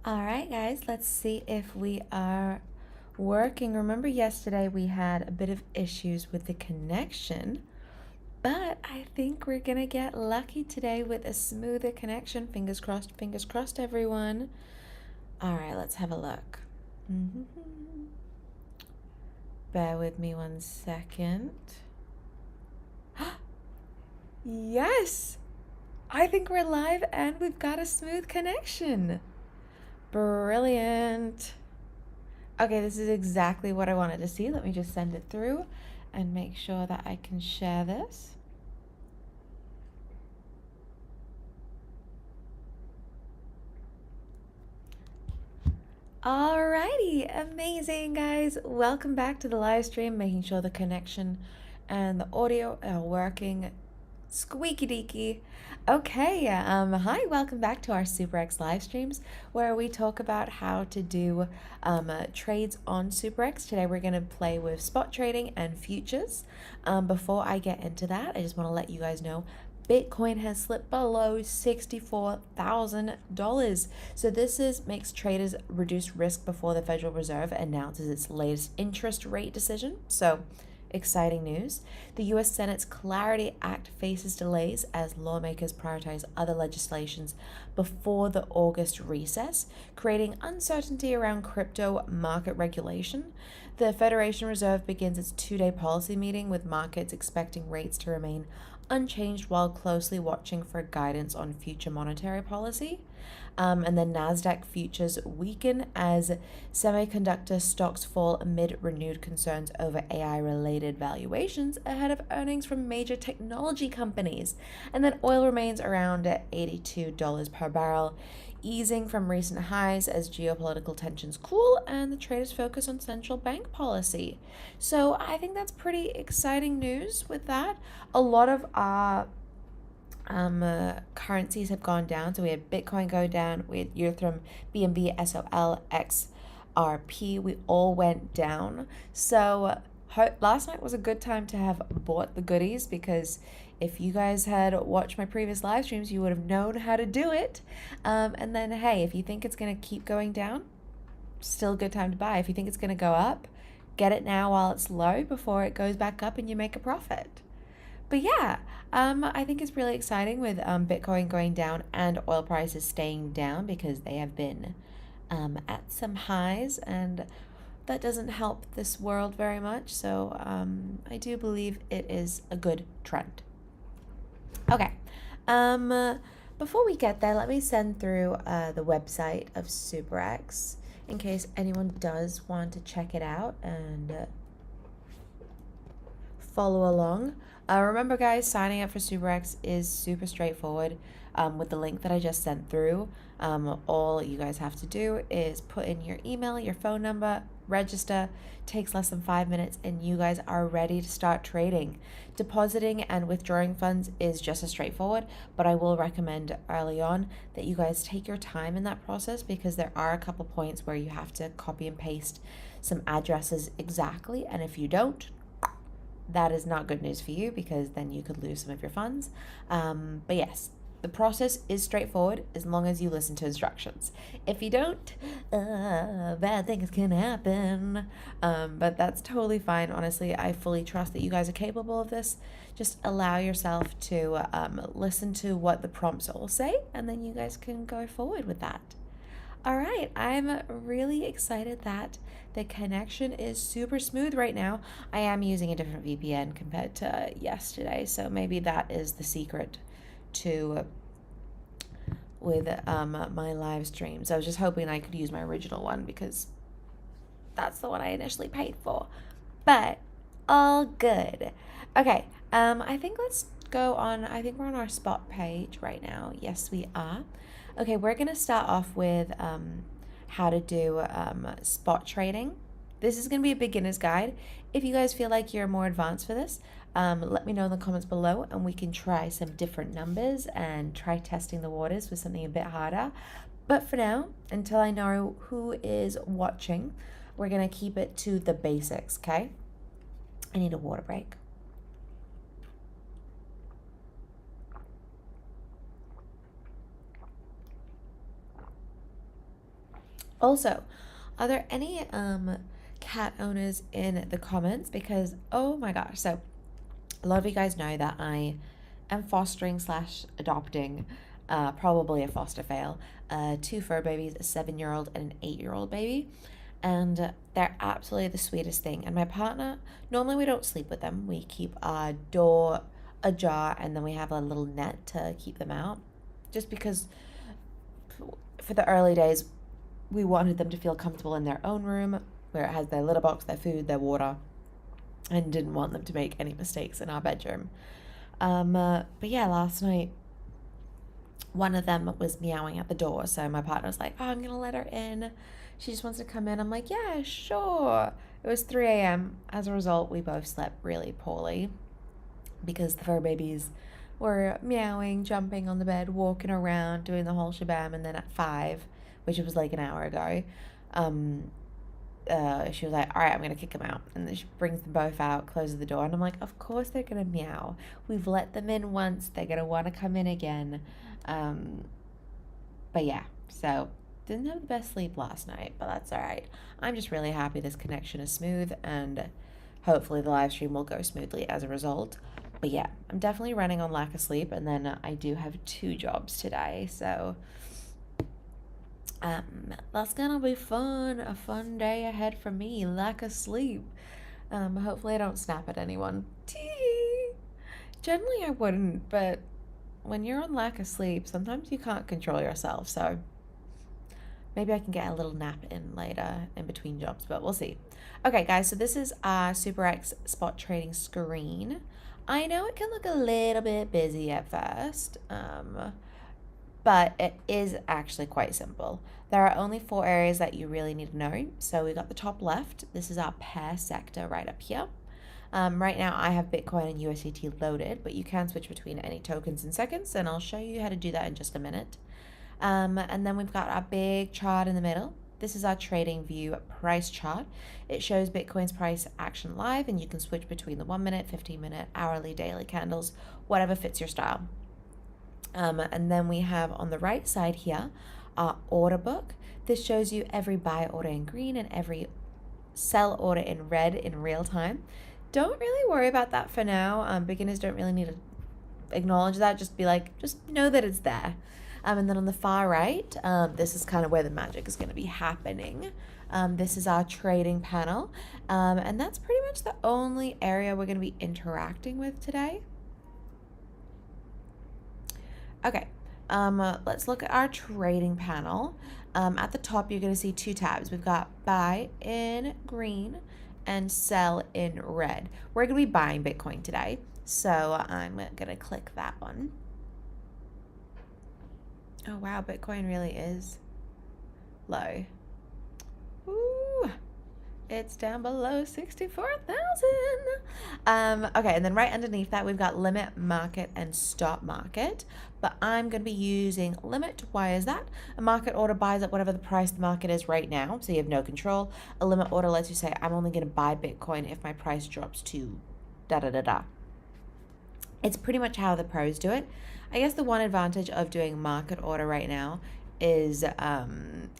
All right, guys, let's see if we are working. Remember, yesterday we had a bit of issues with the connection, but I think we're gonna get lucky today with a smoother connection. Fingers crossed, everyone. All right, let's have a look. Bear with me 1 second. Yes, I think we're live and we've got a smooth connection. Brilliant. Okay, this is exactly what I wanted to see. Let me just send it through and make sure that I can share this. Alrighty, amazing guys. Welcome back to the live stream, making sure the connection and the audio are working squeaky deaky. Okay, hi, welcome back to our SuperEx live streams where we talk about how to do trades on SuperEx. Today we're going to play with spot trading and futures. Before I get into that, I just want to let you guys know Bitcoin has slipped below $64,000. So makes traders reduce risk before the Federal Reserve announces its latest interest rate decision. So exciting news. The US Senate's Clarity Act faces delays as lawmakers prioritize other legislations before the August recess, creating uncertainty around crypto market regulation. The Federation Reserve begins its 2-day policy meeting with markets expecting rates to remain unchanged while closely watching for guidance on future monetary policy. And then NASDAQ futures weaken as semiconductor stocks fall amid renewed concerns over AI-related valuations ahead of earnings from major technology companies. And then oil remains around $82 per barrel, easing from recent highs as geopolitical tensions cool and the traders focus on central bank policy. So I think that's pretty exciting news with that. A lot of our currencies have gone down. So we had Bitcoin go down, we had Ethereum, BNB, SOL, XRP. We all went down. So last night was a good time to have bought the goodies because if you guys had watched my previous live streams, you would have known how to do it. And then, hey, if you think it's going to keep going down, still a good time to buy. If you think it's going to go up, get it now while it's low before it goes back up and you make a profit. But yeah, I think it's really exciting with Bitcoin going down and oil prices staying down because they have been at some highs, and that doesn't help this world very much. So I do believe it is a good trend. Okay, before we get there, let me send through the website of SuperEx in case anyone does want to check it out and follow along. Remember, guys, signing up for SuperEx is super straightforward. With the link that I just sent through, all you guys have to do is put in your email, your phone number, register. Takes less than 5 minutes, and you guys are ready to start trading. Depositing and withdrawing funds is just as straightforward, but I will recommend early on that you guys take your time in that process because there are a couple points where you have to copy and paste some addresses exactly, and if you don't, that is not good news for you because then you could lose some of your funds. But yes, the process is straightforward as long as you listen to instructions. If you don't, bad things can happen. But that's totally fine. Honestly, I fully trust that you guys are capable of this. Just allow yourself to listen to what the prompts all say, and then you guys can go forward with that. All right, I'm really excited that the connection is super smooth right now. I am using a different VPN compared to yesterday, so maybe that is the secret to with my live streams. I was just hoping I could use my original one because that's the one I initially paid for. But all good. Okay, I think let's go on. I think we're on our spot page right now. Yes, we are. Okay, we're going to start off with how to do spot trading. This is going to be a beginner's guide. If you guys feel like you're more advanced for this, let me know in the comments below and we can try some different numbers and try testing the waters with something a bit harder. But for now, until I know who is watching, we're going to keep it to the basics, okay? I need a water break. Also, are there any cat owners in the comments? Because oh my gosh, so a lot of you guys know that I am fostering slash adopting, probably a foster fail, two fur babies, a 7-year-old and an 8-year-old baby. And they're absolutely the sweetest thing. And my partner, normally we don't sleep with them. We keep our door ajar and then we have a little net to keep them out. Just because for the early days, we wanted them to feel comfortable in their own room where it has their litter box, their food, their water, and didn't want them to make any mistakes in our bedroom. But yeah, last night one of them was meowing at the door, so my partner was like, "Oh, I'm gonna let her in. She just wants to come in." I'm like, "Yeah, sure." It was 3 a.m. As a result, we both slept really poorly because the fur babies were meowing, jumping on the bed, walking around, doing the whole shabam, and then at 5, which was like an hour ago, she was like, "All right, I'm gonna kick them out," and then she brings them both out, closes the door, and I'm like, "Of course they're gonna meow. We've let them in once. They're gonna want to come in again." But yeah, so didn't have the best sleep last night, but that's all right. I'm just really happy this connection is smooth, and hopefully the live stream will go smoothly as a result. But yeah, I'm definitely running on lack of sleep, and then I do have 2 jobs today, so that's gonna be fun. A fun day ahead for me. Lack of sleep. Hopefully I don't snap at anyone. Tee. Generally I wouldn't, but when you're on lack of sleep, sometimes you can't control yourself, so maybe I can get a little nap in later in between jobs, but we'll see. Okay, guys, so this is our SuperEx spot trading screen. I know it can look a little bit busy at first, but it is actually quite simple. There are only 4 areas that you really need to know. So we got the top left. This is our pair sector right up here. Right now I have Bitcoin and USDT loaded, but you can switch between any tokens in seconds, and I'll show you how to do that in just a minute. And then we've got our big chart in the middle. This is our trading view price chart. It shows Bitcoin's price action live, and you can switch between the 1-minute, 15-minute, hourly, daily candles, whatever fits your style. And then we have on the right side here our order book. This shows you every buy order in green and every sell order in red in real time. Don't really worry about that for now. Beginners don't really need to acknowledge that. Just be like, just know that it's there. And then on the far right, this is kind of where the magic is going to be happening. This is our trading panel. And that's pretty much the only area we're going to be interacting with today. Okay, let's look at our trading panel. At the top, you're going to see 2 tabs. We've got buy in green and sell in red. We're going to be buying Bitcoin today, so I'm going to click that one. Oh wow, Bitcoin really is low. Ooh, it's down below 64,000. Okay, and then right underneath that we've got limit, market, and stop market. But I'm going to be using limit. Why is that? A market order buys at whatever the price the market is right now, so you have no control. A limit order lets you say, I'm only going to buy Bitcoin if my price drops to da-da-da-da. It's pretty much how the pros do it. I guess the one advantage of doing market order right now is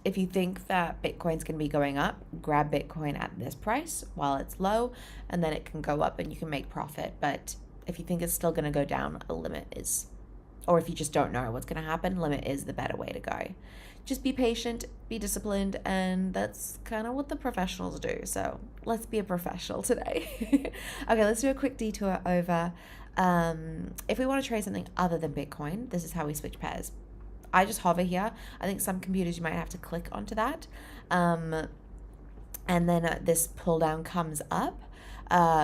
if you think that Bitcoin's going to be going up, grab Bitcoin at this price while it's low, and then it can go up and you can make profit. But if you think it's still going to go down, a limit is, or if you just don't know what's going to happen, limit is the better way to go. Just be patient, be disciplined, and that's kind of what the professionals do. So let's be a professional today. Okay, let's do a quick detour over. If we want to trade something other than Bitcoin, this is how we switch pairs. I just hover here. I think some computers you might have to click onto that. And then this pull down comes up.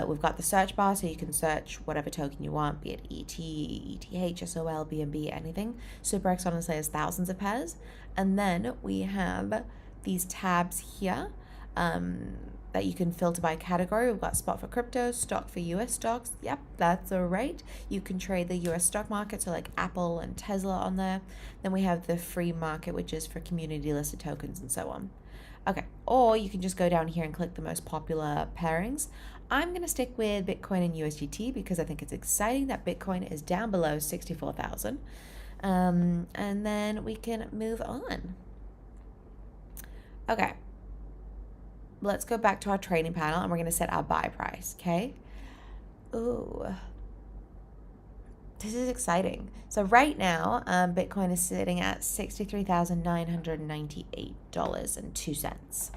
We've got the search bar, so you can search whatever token you want, be it ET, ETH, SOL, BNB, anything. SuperEx honestly has thousands of pairs. And then we have these tabs here that you can filter by category. We've got spot for crypto, stock for US stocks. Yep, that's all right. You can trade the US stock market, so like Apple and Tesla on there. Then we have the free market, which is for community listed tokens and so on. Okay, or you can just go down here and click the most popular pairings. I'm going to stick with Bitcoin and USDT because I think it's exciting that Bitcoin is down below 64,000. And then we can move on. Okay, let's go back to our trading panel and we're going to set our buy price, okay? Ooh, this is exciting. So right now, Bitcoin is sitting at $63,998.02.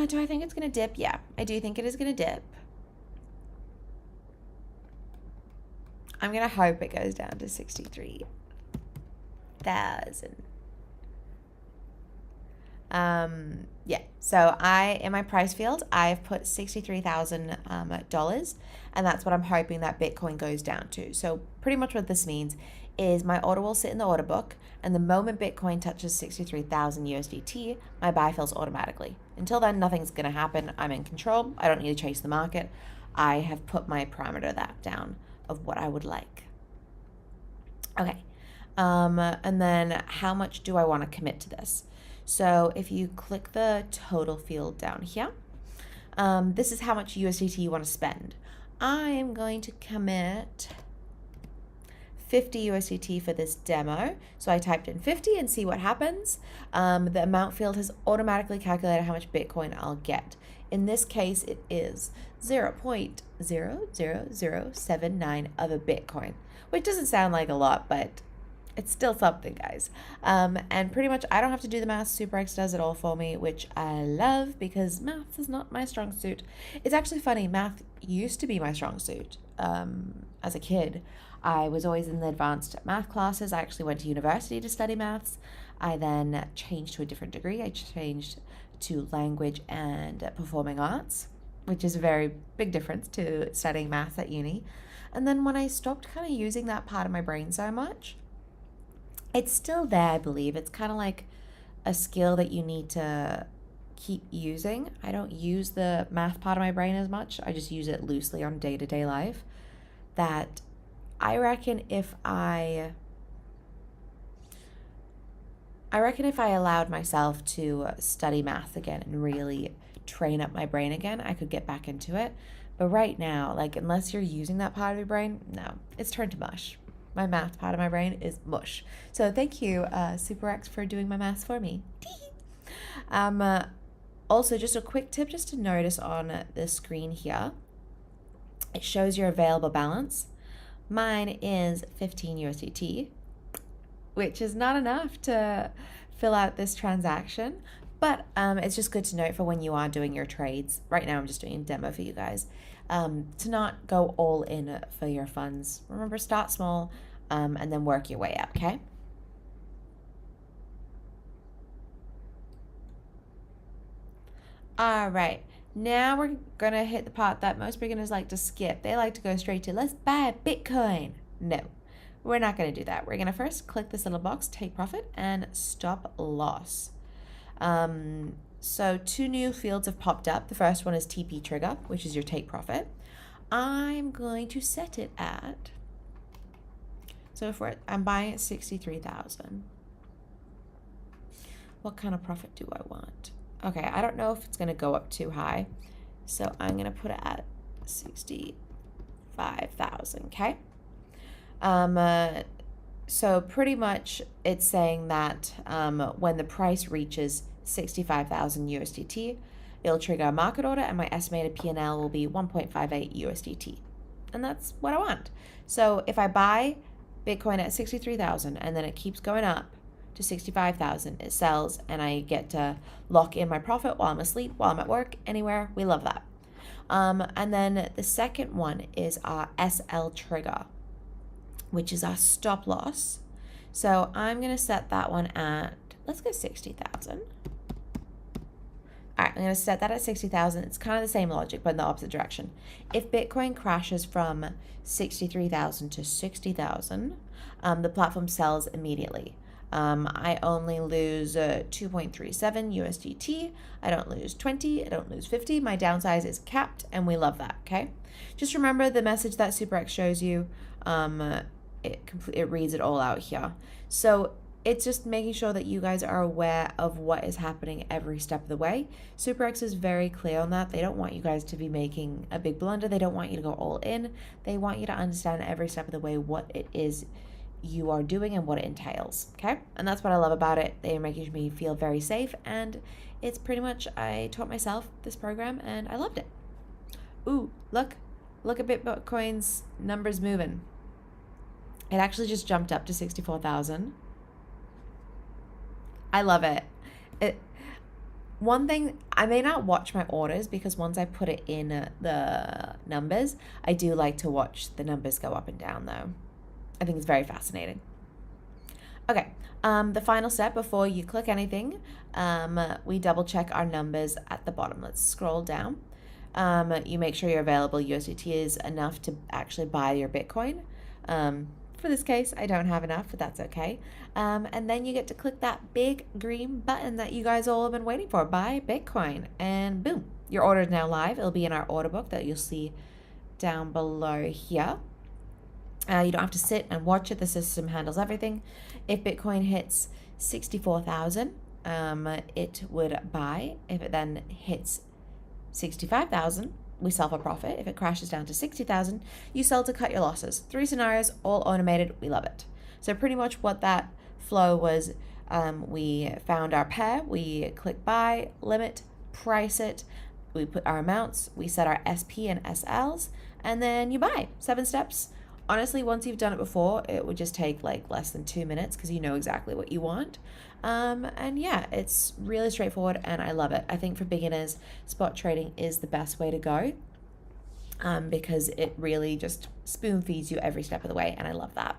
Do I think it's going to dip? Yeah, I do think it is going to dip. I'm going to hope it goes down to 63,000. Yeah, so in my price field, I've put $63,000, and that's what I'm hoping that Bitcoin goes down to. So pretty much what this means is my order will sit in the order book, and the moment Bitcoin touches 63,000 USDT, my buy fills automatically. Until then, nothing's going to happen. I'm in control. I don't need to chase the market. I have put my parameter that down of what I would like. Okay, and then how much do I want to commit to this? So if you click the total field down here, this is how much USDT you want to spend. I am going to commit 50 USDT for this demo. So I typed in 50 and see what happens. The amount field has automatically calculated how much Bitcoin I'll get. In this case, it is 0.00079 of a Bitcoin, which doesn't sound like a lot, but it's still something, guys. And pretty much I don't have to do the math. SuperEx does it all for me, which I love because math is not my strong suit. It's actually funny. Math used to be my strong suit. As a kid, I was always in the advanced math classes. I actually went to university to study maths. I then changed to a different degree. I changed to language and performing arts, which is a very big difference to studying maths at uni. And then when I stopped kind of using that part of my brain so much, it's still there, I believe. It's kind of like a skill that you need to keep using. I don't use the math part of my brain as much. I just use it loosely on day-to-day life. That I reckon if I allowed myself to study math again and really train up my brain again, I could get back into it. But right now, like, unless you're using that part of your brain, no, it's turned to mush. My math part of my brain is mush. So thank you, SuperEx, for doing my math for me. Also, just a quick tip just to notice on the screen here. It shows your available balance. Mine is 15 USDT, which is not enough to fill out this transaction. But it's just good to note for when you are doing your trades. Right now I'm just doing a demo for you guys. To not go all in for your funds. Remember, start small and then work your way up, okay? All right, now we're gonna hit the part that most beginners like to skip. They like to go straight to, let's buy Bitcoin. No, we're not gonna do that. We're gonna first click this little box, take profit, and stop loss. So two new fields have popped up. The first one is TP trigger, which is your take profit. I'm going to set it at, so if I'm buying at 63,000, what kind of profit do I want? Okay, I don't know if it's going to go up too high, so I'm going to put it at 65,000, okay? So pretty much it's saying that when the price reaches 65,000 USDT, it'll trigger a market order and my estimated P&L will be 1.58 USDT. And that's what I want. So if I buy Bitcoin at 63,000 and then it keeps going up to 65,000, it sells and I get to lock in my profit while I'm asleep, while I'm at work, anywhere. We love that. And then the second one is our SL trigger, which is our stop loss. So I'm going to set that one at, let's go 60,000. All right, I'm going to set that at 60,000. It's kind of the same logic, but in the opposite direction. If Bitcoin crashes from 63,000 to 60,000, the platform sells immediately. I only lose 2.37 USDT. I don't lose 20. I don't lose 50. My downside is capped, and we love that, okay? Just remember the message that SuperEx shows you. It reads it all out here. So it's just making sure that you guys are aware of what is happening every step of the way. SuperEx is very clear on that. They don't want you guys to be making a big blunder. They don't want you to go all in. They want you to understand every step of the way what it is you are doing and what it entails. Okay. And that's what I love about it. They're making me feel very safe. And it's pretty much, I taught myself this program and I loved it. Ooh, look at Bitcoin's numbers moving. It actually just jumped up to 64,000. I love it. One thing, I may not watch my orders because once I put it in the numbers, I do like to watch the numbers go up and down though. I think it's very fascinating. Okay, the final step before you click anything, we double check our numbers at the bottom. Let's scroll down. You make sure your available USDT is enough to actually buy your Bitcoin. For this case, I don't have enough, but that's okay. And then you get to click that big green button that you guys all have been waiting for, buy Bitcoin. And boom, your order is now live. It'll be in our order book that you'll see down below here. You don't have to sit and watch it. The system handles everything. If Bitcoin hits 64,000, it would buy. If it then hits 65,000, we sell for profit. If it crashes down to 60,000, you sell to cut your losses. 3 scenarios, all automated. We love it. So pretty much what that flow was, we found our pair, we click buy, limit, price it, we put our amounts, we set our SP and SLs, and then you buy. 7 steps. Honestly, once you've done it before, it would just take like less than 2 minutes because you know exactly what you want. And yeah, it's really straightforward and I love it. I think for beginners, spot trading is the best way to go because it really just spoon feeds you every step of the way, and I love that.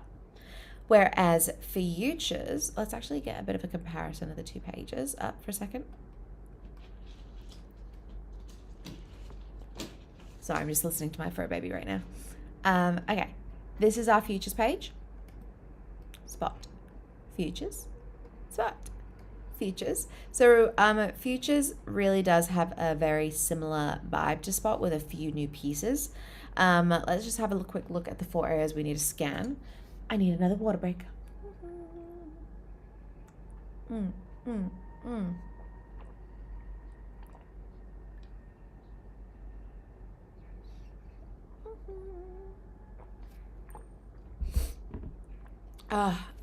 Whereas for futures, let's actually get a bit of a comparison of the 2 pages up for a second. Sorry, I'm just listening to my fur baby right now. Okay, this is our futures page. Spot, futures, spot, futures. So futures really does have a very similar vibe to spot with a few new pieces. Let's just have a quick look at the 4 areas we need to scan. I need another water break.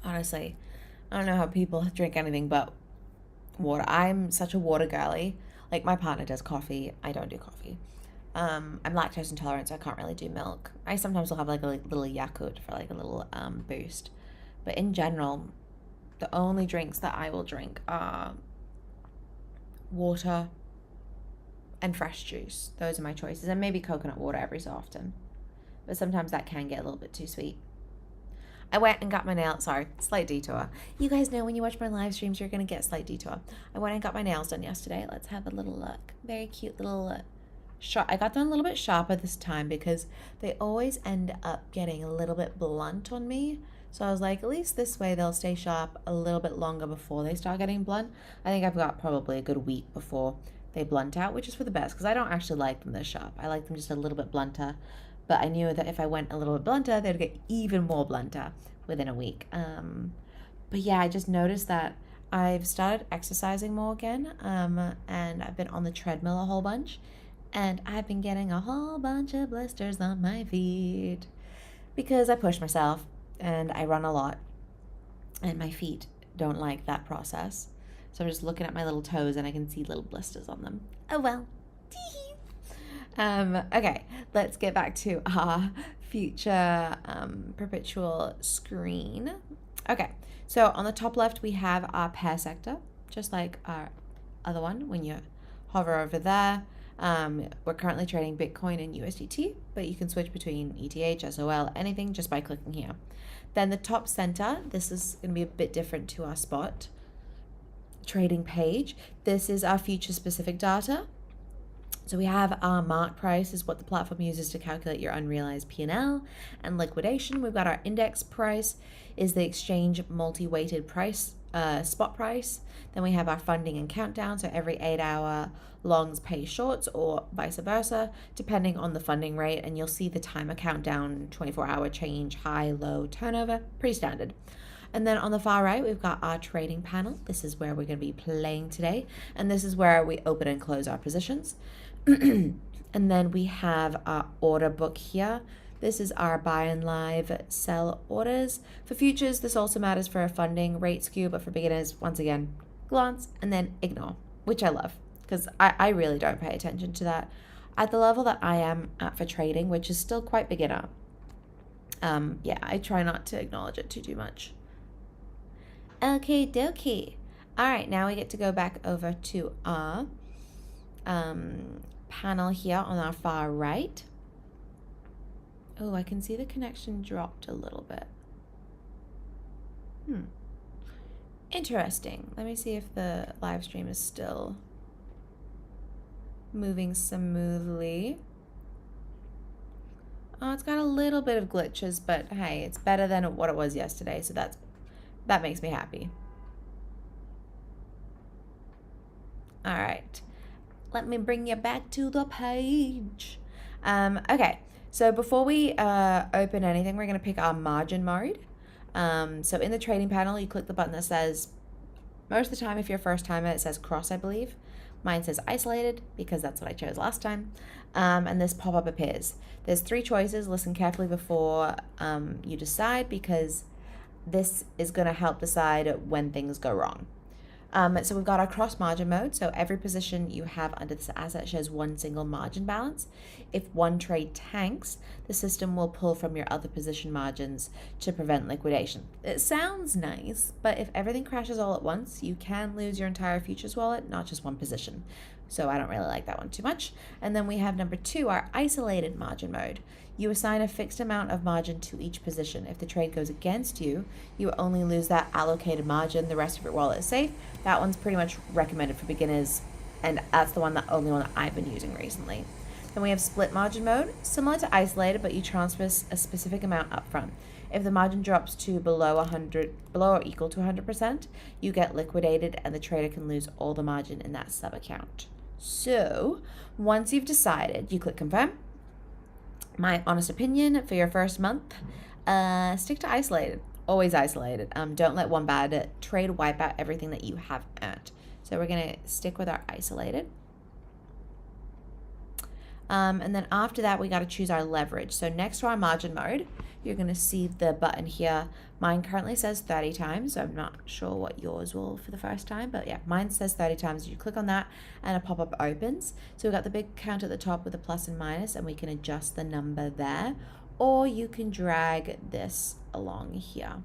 Honestly, I don't know how people drink anything but water. I'm such a water girly. Like, my partner does coffee. I don't do coffee. I'm lactose intolerant, so I can't really do milk. I sometimes will have like a little Yakult for like a little boost. But in general, the only drinks that I will drink are water and fresh juice. Those are my choices. And maybe coconut water every so often. But sometimes that can get a little bit too sweet. I went and got my nails, sorry, slight detour. You guys know when you watch my live streams, you're going to get a slight detour. I went and got my nails done yesterday. Let's have a little look. Very cute little sharp. I got them a little bit sharper this time because they always end up getting a little bit blunt on me. So I was like, at least this way they'll stay sharp a little bit longer before they start getting blunt. I think I've got probably a good week before they blunt out, which is for the best because I don't actually like them this sharp. I like them just a little bit blunter. But I knew that if I went a little bit blunter, they'd get even more blunter within a week. But yeah, I just noticed that I've started exercising more again, and I've been on the treadmill a whole bunch, and I've been getting a whole bunch of blisters on my feet because I push myself and I run a lot, and my feet don't like that process. So I'm just looking at my little toes and I can see little blisters on them. Oh well. Okay, let's get back to our future perpetual screen. Okay, so on the top left we have our pair sector, just like our other one. When you hover over there, we're currently trading Bitcoin and USDT, but you can switch between ETH, SOL, anything just by clicking here. Then the top center, this is going to be a bit different to our spot trading page. This is our future specific data. So we have our mark price is what the platform uses to calculate your unrealized P&L and liquidation. We've got our index price is the exchange multi-weighted price, spot price. Then we have our funding and countdown. So every 8-hour longs pay shorts or vice versa, depending on the funding rate. And you'll see the timer countdown, 24-hour change, high, low, turnover, pretty standard. And then on the far right, we've got our trading panel. This is where we're going to be playing today. And this is where we open and close our positions. And then we have our order book here. This is our buy and live sell orders. For futures, this also matters for a funding rate skew, but for beginners, once again, glance and then ignore, which I love because I really don't pay attention to that at the level that I am at for trading, which is still quite beginner. Yeah, I try not to acknowledge it too much. Okay, dokie. All right, now we get to go back over to our panel here on our far right. Oh, I can see the connection dropped a little bit. Interesting. Let me see if the live stream is still moving smoothly. Oh, it's got a little bit of glitches, but hey, it's better than what it was yesterday, so that makes me happy. All right, let me bring you back to the page. Okay, so before we open anything, we're going to pick our margin mode. So in the trading panel, you click the button that says, most of the time, if you're a first timer, it says cross, I believe. Mine says isolated because that's what I chose last time. And this pop-up appears. There's 3 choices. Listen carefully before you decide, because this is going to help decide when things go wrong. So we've got our cross margin mode. So every position you have under this asset shows one single margin balance. If one trade tanks, the system will pull from your other position margins to prevent liquidation. It sounds nice, but if everything crashes all at once, you can lose your entire futures wallet, not just one position. So I don't really like that one too much. And then we have number 2, our isolated margin mode. You assign a fixed amount of margin to each position. If the trade goes against you, you only lose that allocated margin. The rest of your wallet is safe. That one's pretty much recommended for beginners, and that's the only one that I've been using recently. Then we have split margin mode, similar to isolated, but you transfer a specific amount up front. If the margin drops to below or equal to 100%, you get liquidated, and the trader can lose all the margin in that sub account. So once you've decided, you click confirm. My honest opinion for your first month, stick to isolated. Always isolated. Don't let one bad trade wipe out everything that you have earned. So we're going to stick with our isolated. And then after that, we got to choose our leverage. So next to our margin mode, you're going to see the button here. Mine currently says 30 times. So I'm not sure what yours will for the first time, but yeah, mine says 30 times. You click on that and a pop-up opens. So we've got the big count at the top with a plus and minus, and we can adjust the number there, or you can drag this along here.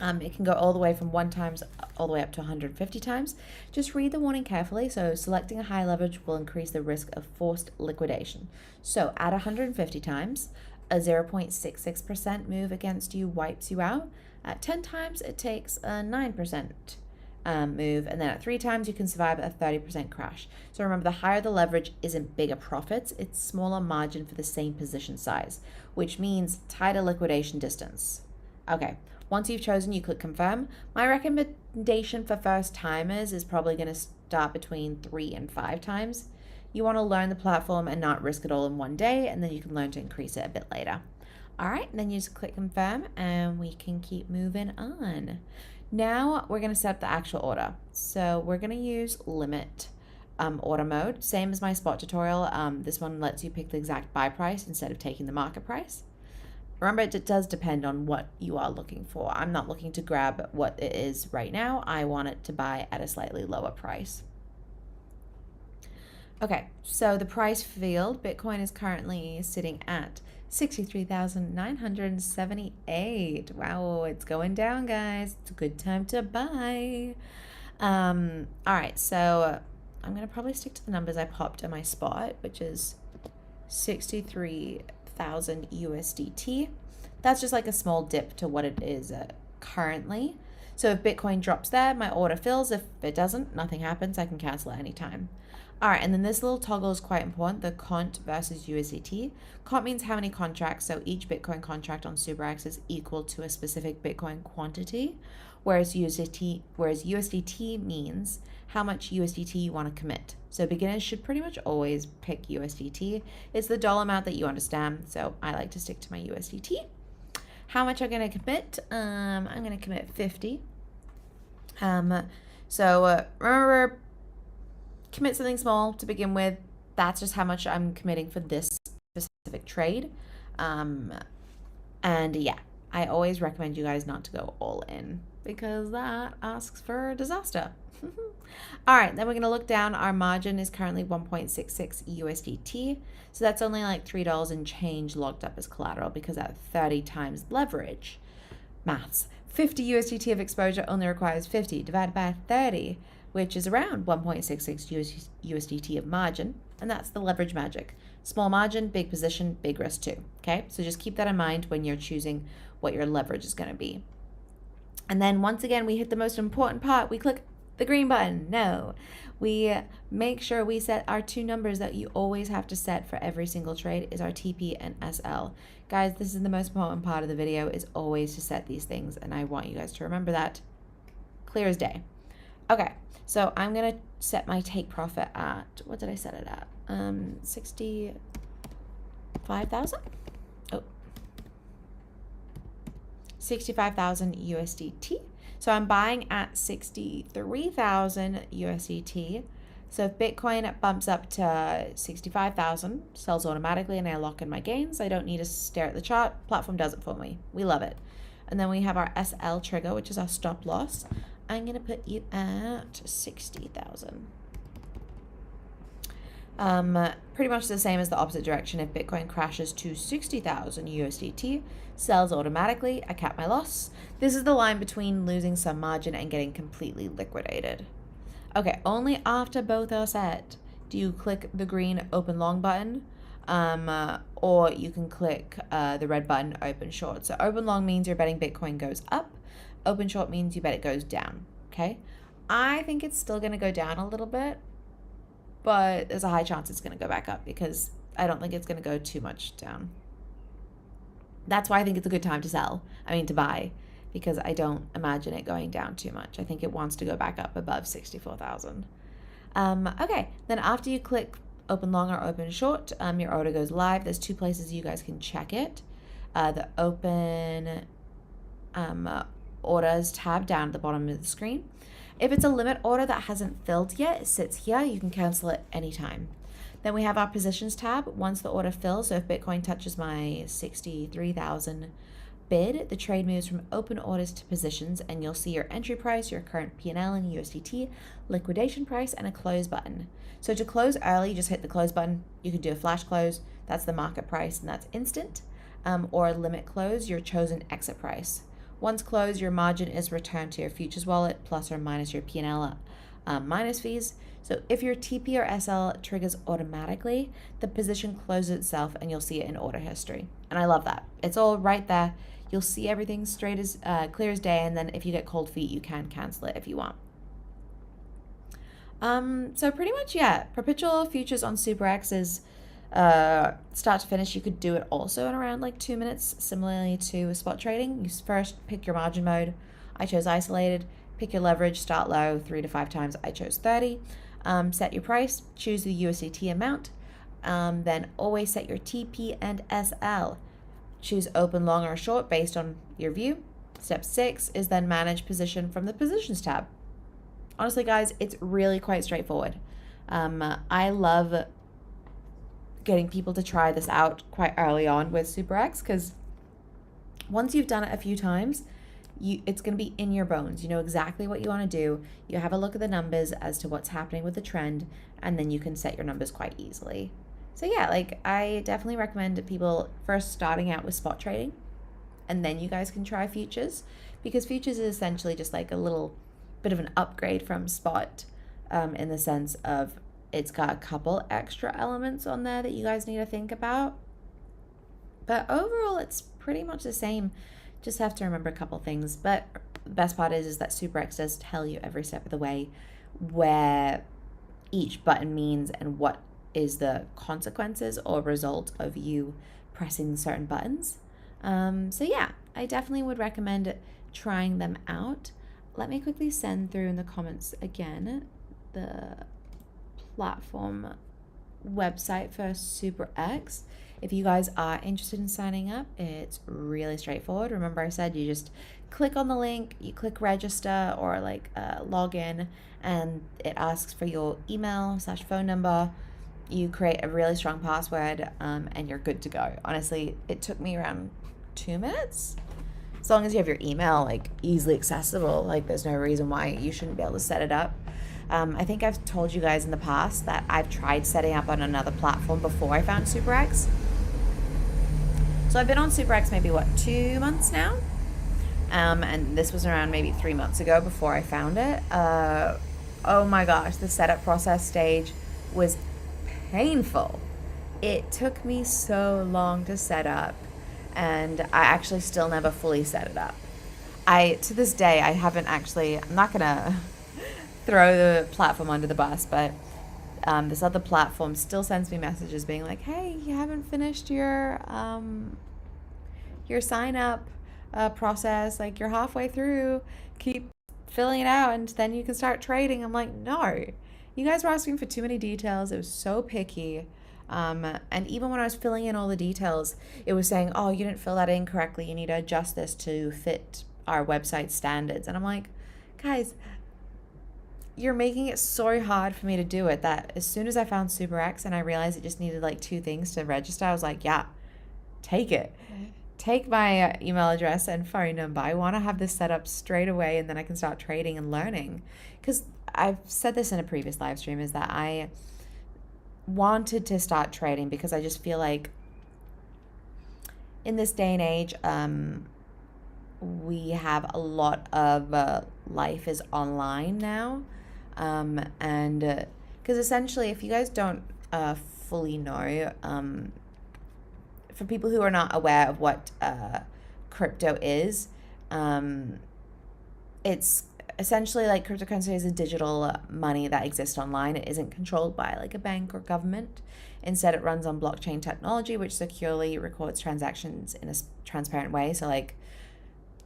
It can go all the way from 1 times all the way up to 150 times. Just read the warning carefully. So selecting a high leverage will increase the risk of forced liquidation. So at 150 times, a 0.66% move against you wipes you out. At 10 times, it takes a 9% move. And then at 3 times, you can survive a 30% crash. So remember, the higher the leverage isn't bigger profits, it's smaller margin for the same position size, which means tighter liquidation distance. Okay. Once you've chosen, you click confirm. My recommendation for first timers is probably going to start between 3 and 5 times. You want to learn the platform and not risk it all in one day, and then you can learn to increase it a bit later. All right, and then you just click confirm and we can keep moving on. Now we're going to set up the actual order. So we're going to use limit order mode, same as my spot tutorial. This one lets you pick the exact buy price instead of taking the market price. Remember, it does depend on what you are looking for. I'm not looking to grab what it is right now. I want it to buy at a slightly lower price. Okay, so the price field, Bitcoin is currently sitting at 63,978. Wow, it's going down, guys. It's a good time to buy. All right, so I'm going to probably stick to the numbers I popped on my spot, which is 63,000 USDT. That's just like a small dip to what it is currently. So if Bitcoin drops there, my order fills. If it doesn't, nothing happens. I can cancel at any time. All right, and then this little toggle is quite important, the cont versus USDT. Cont means how many contracts, so each Bitcoin contract on SuperEx is equal to a specific Bitcoin quantity, whereas USDT means how much USDT you want to commit. So beginners should pretty much always pick USDT. It's the dollar amount that you understand, so I like to stick to my USDT. How much I'm going to commit? I'm going to commit 50. Remember, commit something small to begin with. That's just how much I'm committing for this specific trade. And yeah, I always recommend you guys not to go all in because that asks for disaster. All right, then we're going to look down. Our margin is currently 1.66 USDT. So that's only like $3 and change locked up as collateral because at 30 times leverage, maths, 50 USDT of exposure only requires 50 divided by 30, which is around 1.66 USDT of margin. And that's the leverage magic. Small margin, big position, big risk too. Okay, so just keep that in mind when you're choosing what your leverage is going to be. And then once again, we hit the most important part. We click the green button. No, we make sure we set our two numbers that you always have to set for every single trade is our TP and SL. Guys, this is the most important part of the video, is always to set these things, and I want you guys to remember that clear as day. Okay, so I'm gonna set my take profit at, what did I set it at? 65,000? Oh, 65,000 USDT. So I'm buying at 63,000 USDT. So if Bitcoin bumps up to 65,000, sells automatically and I lock in my gains. I don't need to stare at the chart. Platform does it for me. We love it. And then we have our SL trigger, which is our stop loss. I'm going to put you at 60,000. Pretty much the same as the opposite direction. If Bitcoin crashes to 60,000 USDT, sells automatically, I cap my loss. This is the line between losing some margin and getting completely liquidated. Okay, only after both are set do you click the green open long button, or you can click the red button open short. So open long means you're betting Bitcoin goes up. Open short means you bet it goes down. Okay, I think it's still going to go down a little bit, but there's a high chance it's going to go back up because I don't think it's going to go too much down. That's why I think it's a good time to sell. To buy, because I don't imagine it going down too much. I think it wants to go back up above 64,000. Okay, then after you click open long or open short, your order goes live. There's two places you guys can check it. The open orders tab down at the bottom of the screen. If it's a limit order that hasn't filled yet, it sits here. You can cancel it anytime. Then we have our positions tab. Once the order fills, so if Bitcoin touches my 63,000 bid, the trade moves from open orders to positions, and you'll see your entry price, your current P&L in USDT, liquidation price, and a close button. So to close early, just hit the close button. You can do a flash close. That's the market price, and that's instant. Or limit close, your chosen exit price. Once closed, your margin is returned to your futures wallet, plus or minus your P&L minus fees. So if your TP or SL triggers automatically, the position closes itself and you'll see it in order history. And I love that. It's all right there. You'll see everything straight as clear as day, and then if you get cold feet, you can cancel it if you want. So pretty much, yeah, perpetual futures on SuperEx is start to finish. You could do it also in around like 2 minutes, similarly to spot trading. You first pick your margin mode. I chose isolated. Pick your leverage, start low, 3 to 5 times. I chose 30. Set your price, choose the USDT amount. Then always set your TP and SL. Choose open, long, or short based on your view. Step 6 is then manage position from the positions tab. Honestly, guys, it's really quite straightforward. I love getting people to try this out quite early on with SuperEx, because once you've done it a few times, it's going to be in your bones. You know exactly what you want to do. You have a look at the numbers as to what's happening with the trend, and then you can set your numbers quite easily. So yeah, like I definitely recommend people first starting out with spot trading, and then you guys can try futures, because futures is essentially just like a little bit of an upgrade from spot, in the sense of it's got a couple extra elements on there that you guys need to think about. But overall, it's pretty much the same. Just have to remember a couple things. But the best part is that SuperEx does tell you every step of the way where each button means and what is the consequences or result of you pressing certain buttons. So yeah, I definitely would recommend trying them out. Let me quickly send through in the comments again the platform website for SuperEx. If you guys are interested in signing up, it's really straightforward. Remember I said you just click on the link, you click register or like log in, and it asks for your email/phone number, you create a really strong password, and you're good to go. Honestly, it took me around 2 minutes. As long as you have your email like easily accessible, like there's no reason why you shouldn't be able to set it up. I think I've told you guys in the past that I've tried setting up on another platform before I found SuperEx. So I've been on SuperEx maybe 2 months now, and this was around maybe 3 months ago before I found it. Oh my gosh, the setup process stage was painful. It took me so long to set up, and I actually still never fully set it up. To this day, I'm not gonna throw the platform under the bus, but this other platform still sends me messages being like, "Hey, you haven't finished your sign up process. Like you're halfway through. Keep filling it out, and then you can start trading." I'm like, "No, you guys were asking for too many details. It was so picky." And even when I was filling in all the details, it was saying, "Oh, you didn't fill that in correctly. You need to adjust this to fit our website standards." And I'm like, "Guys, you're making it so hard for me to do it that as soon as I found SuperX and I realized it just needed like 2 things to register, I was like, yeah, take it. Take my email address and phone number. I want to have this set up straight away, and then I can start trading and learning." Because I've said this in a previous live stream, is that I wanted to start trading because I just feel like in this day and age, we have a lot of life is online now. And because essentially, if you guys don't fully know, for people who are not aware of what crypto is, it's essentially like cryptocurrency is a digital money that exists online. It isn't controlled by like a bank or government. Instead, it runs on blockchain technology, which securely records transactions in a transparent way. So like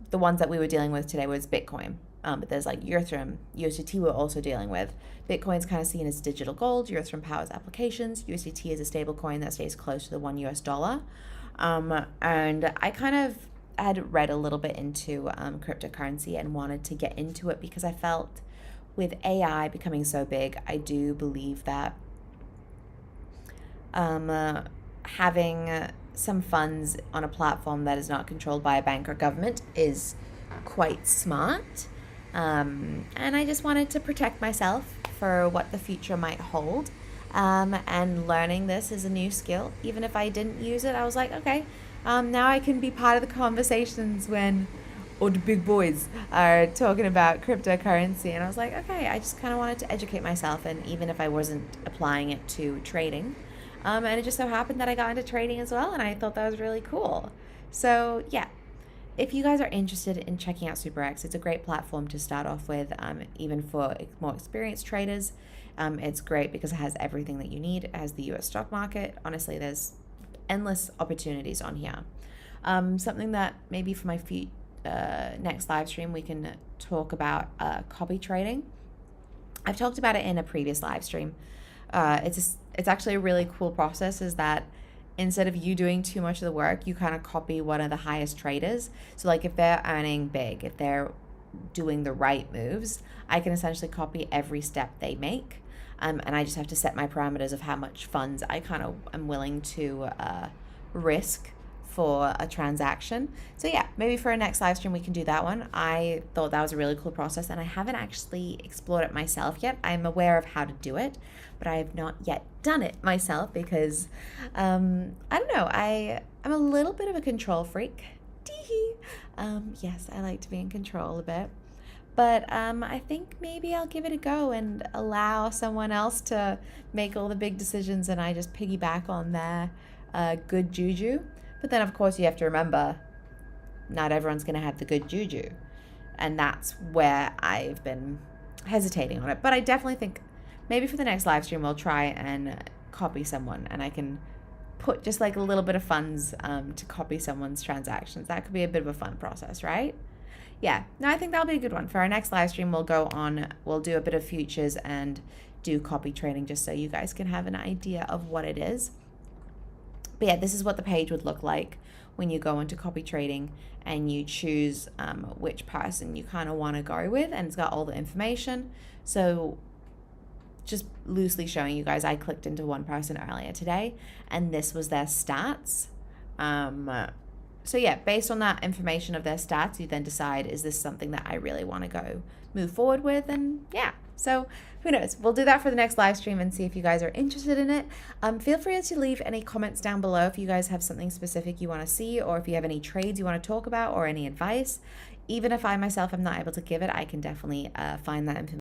the ones that we were dealing with today was Bitcoin. But there's like Ethereum, USDT we're also dealing with. Bitcoin's kind of seen as digital gold. Ethereum powers applications. USDT is a stable coin that stays close to the $1. And I kind of had read a little bit into cryptocurrency and wanted to get into it because I felt with AI becoming so big, I do believe that having some funds on a platform that is not controlled by a bank or government is quite smart. And I just wanted to protect myself for what the future might hold. And learning this is a new skill. Even if I didn't use it, I was like, okay, now I can be part of the conversations when all the big boys are talking about cryptocurrency. And I was like, okay, I just kind of wanted to educate myself. And even if I wasn't applying it to trading, and it just so happened that I got into trading as well. And I thought that was really cool. So yeah, if you guys are interested in checking out SuperX, it's a great platform to start off with, even for more experienced traders. It's great because it has everything that you need. It has the US stock market. Honestly, there's endless opportunities on here. Something that maybe for my next live stream we can talk about copy trading. I've talked about it in a previous live stream. It's actually a really cool process, is that instead of you doing too much of the work, you kind of copy one of the highest traders. So like if they're earning big, if they're doing the right moves, I can essentially copy every step they make. And I just have to set my parameters of how much funds I kind of am willing to risk for a transaction. So yeah, maybe for a next live stream we can do that one. I thought that was a really cool process, and I haven't actually explored it myself yet. I'm aware of how to do it, but I have not yet done it myself because I don't know, I'm a little bit of a control freak. Yes, I like to be in control a bit. But I think maybe I'll give it a go and allow someone else to make all the big decisions, and I just piggyback on their good juju. But then, of course, you have to remember, not everyone's going to have the good juju. And that's where I've been hesitating on it. But I definitely think maybe for the next live stream, we'll try and copy someone. And I can put just like a little bit of funds to copy someone's transactions. That could be a bit of a fun process, right? Yeah, no, I think that'll be a good one. For our next live stream, we'll do a bit of futures and do copy trading just so you guys can have an idea of what it is. But yeah, this is what the page would look like when you go into copy trading and you choose which person you kind of want to go with, and it's got all the information. So just loosely showing you guys, I clicked into one person earlier today and this was their stats. So yeah, based on that information of their stats, you then decide, is this something that I really want to go move forward with? And yeah, so who knows? We'll do that for the next live stream and see if you guys are interested in it. Feel free to leave any comments down below if you guys have something specific you want to see, or if you have any trades you want to talk about or any advice. Even if I myself am not able to give it, I can definitely find that information